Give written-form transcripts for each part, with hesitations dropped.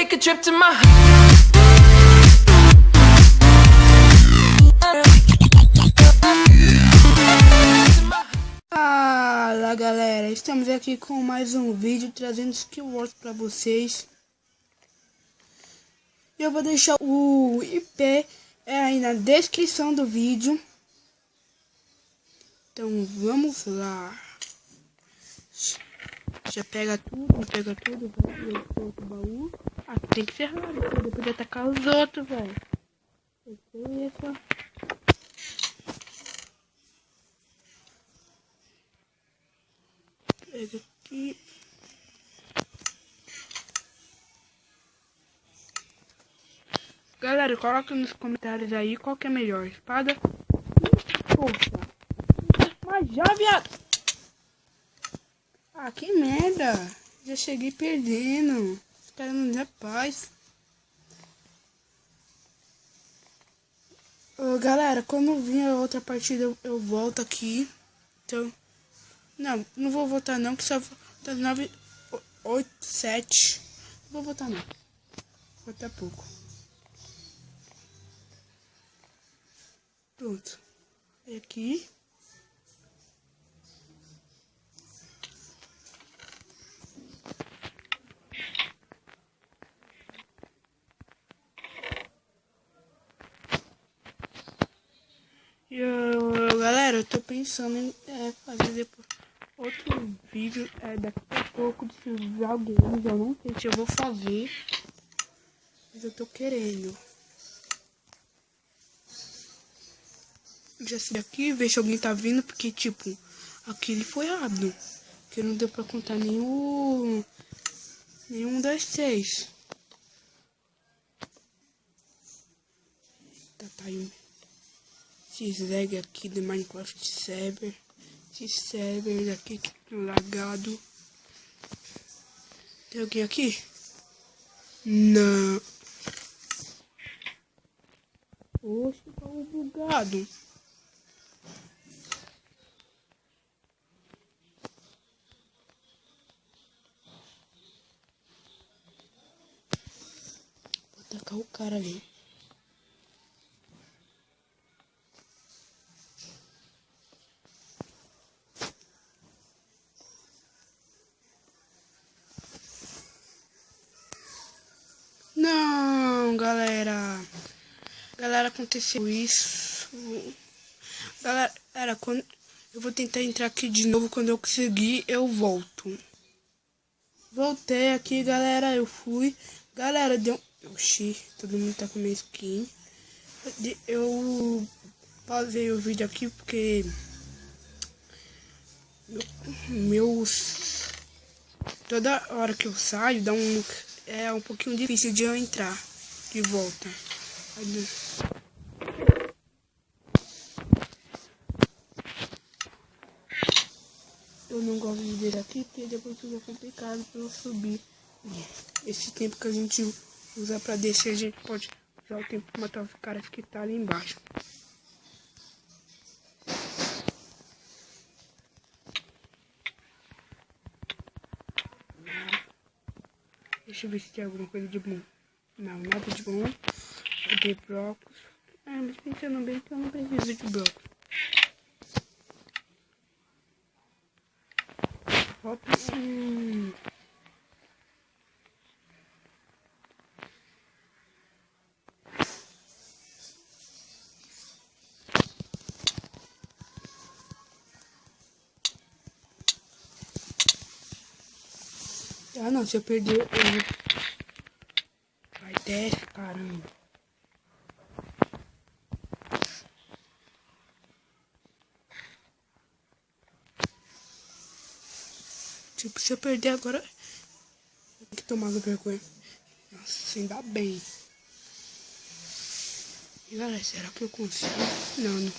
take a trip to my Fala galera, estamos aqui com mais um vídeo trazendo Skywars para vocês. Eu vou deixar o IP aí na descrição do vídeo. Então vamos lá. Já pega tudo, vai pro outro baú. Ah, tem que ser rápido pra depois atacar os outros, velho. Isso. Pega aqui. Galera, coloca nos comentários aí qual que é melhor, espada ou força. Mas já, viado. Ah, que merda. Já cheguei perdendo. Os caras não dão paz. Galera, quando vir a outra partida eu volto aqui. Então, não vou voltar não, que só tá 9, 8, 7. Não vou voltar não. Voltar pouco. Pronto. E aqui. Galera, eu tô pensando em fazer depois outro vídeo daqui a pouco desses alguns. Eu não sei se eu vou fazer, mas eu tô querendo. Já sei aqui, ver se alguém tá vindo, porque tipo, aquele foi rápido. Porque não deu pra contar nenhum das 6. Tá aí. Esse lag aqui do Minecraft server. Esse server daqui lagado. Tem alguém aqui? Não. Oxe, tá bugado. Vou atacar o cara ali. Não, galera, aconteceu isso. Galera, quando eu vou tentar entrar aqui de novo, quando eu conseguir, eu volto. Voltei aqui, galera, eu fui. Galera, deu... Oxi, todo mundo tá com minha skin. Eu pausei o vídeo aqui porque... Toda hora que eu saio, é um pouquinho difícil de eu entrar de volta. Eu não gosto de vir aqui porque depois fica complicado para eu subir. Esse tempo que a gente usa para descer, a gente pode usar o tempo para matar os caras que tá ali embaixo. Deixa eu ver se tem alguma coisa de bom. Não, nada de bom. Eu dei blocos. Mas pensando bem que eu não preciso de blocos. Falta Ah não, se eu perder vai desce, caramba. Tipo, se eu perder agora, tem que tomar vergonha. Nossa, ainda bem. E galera, será que eu consigo? Não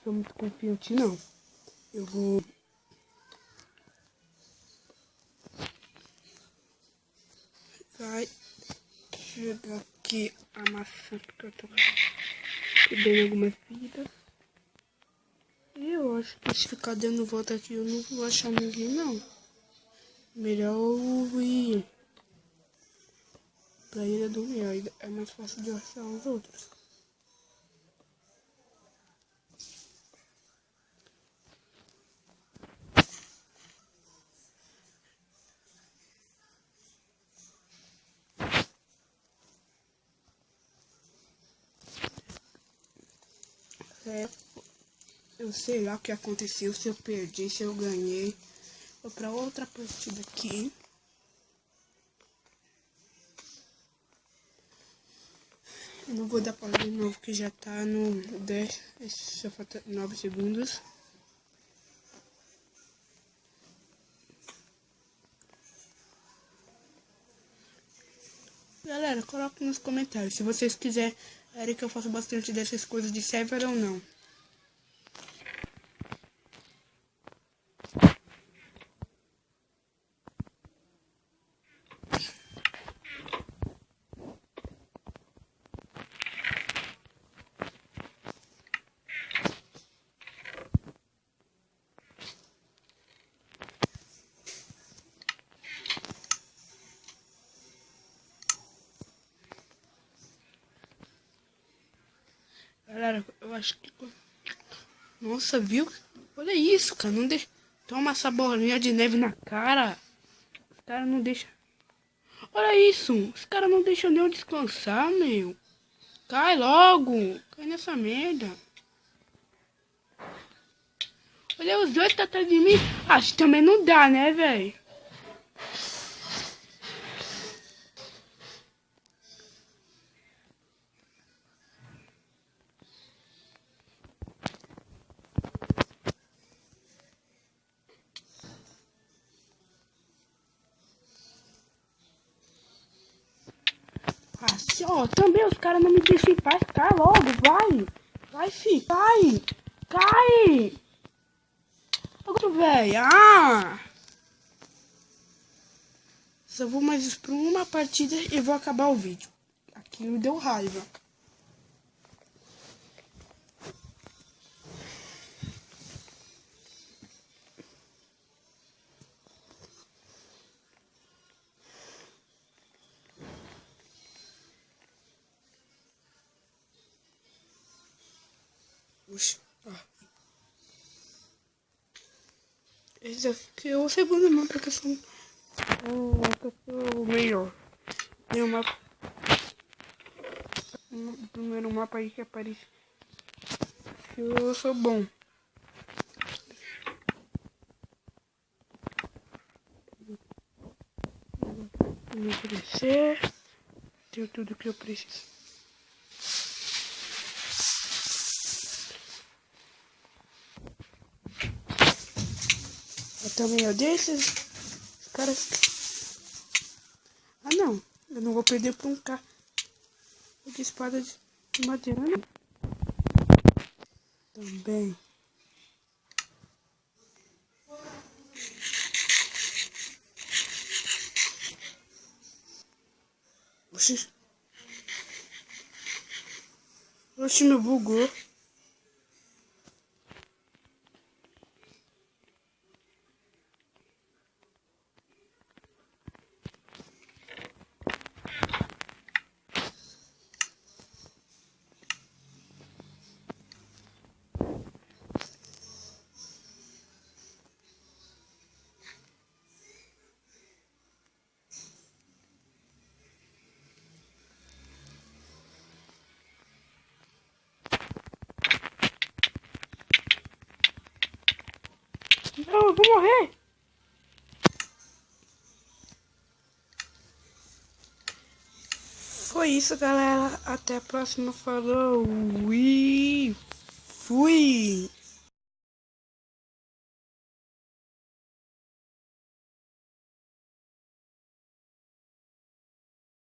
sou muito confiante não. Eu vou... Vai chegar aqui a maçã, porque eu tô perdendo algumas vidas. Eu acho que se ficar dando volta aqui eu não vou achar ninguém não. Melhor eu ir pra ele dormir, aí é mais fácil de achar os outros. Eu sei lá o que aconteceu, se eu perdi, se eu ganhei. Vou pra outra partida aqui. Eu não vou dar pausa de novo, que já tá no 10, só falta 9 segundos. Galera, coloque nos comentários se vocês quiserem que eu faça bastante dessas coisas de server ou não. Galera, eu acho que... Nossa, viu? Olha isso, cara. Não deixa... Toma essa bolinha de neve na cara. Os caras não deixam... Olha isso. Os caras não deixam nem eu descansar, meu. Cai logo. Cai nessa merda. Olha, os dois tá atrás de mim. Acho que também não dá, né, velho? Assim, ó, também os caras não me deixam em paz. Cai logo, vai. Vai, fi, cai. Cai. Agora, velho. Ah. Só vou mais por uma partida e vou acabar o vídeo. Aqui me deu raiva. Puxa. Esse aqui é o segundo mapa que eu sou o melhor. Tem um mapa. O primeiro mapa aí que aparece. Eu sou bom. Vou crescer. Tenho tudo que eu preciso. Eu também odeio esses caras. Ah, não. Eu não vou perder por um cara de espada de madeira, não. Também. Oxi. Oxi, me bugou. Não, eu vou morrer. Foi isso, galera. Até a próxima. Falou e fui.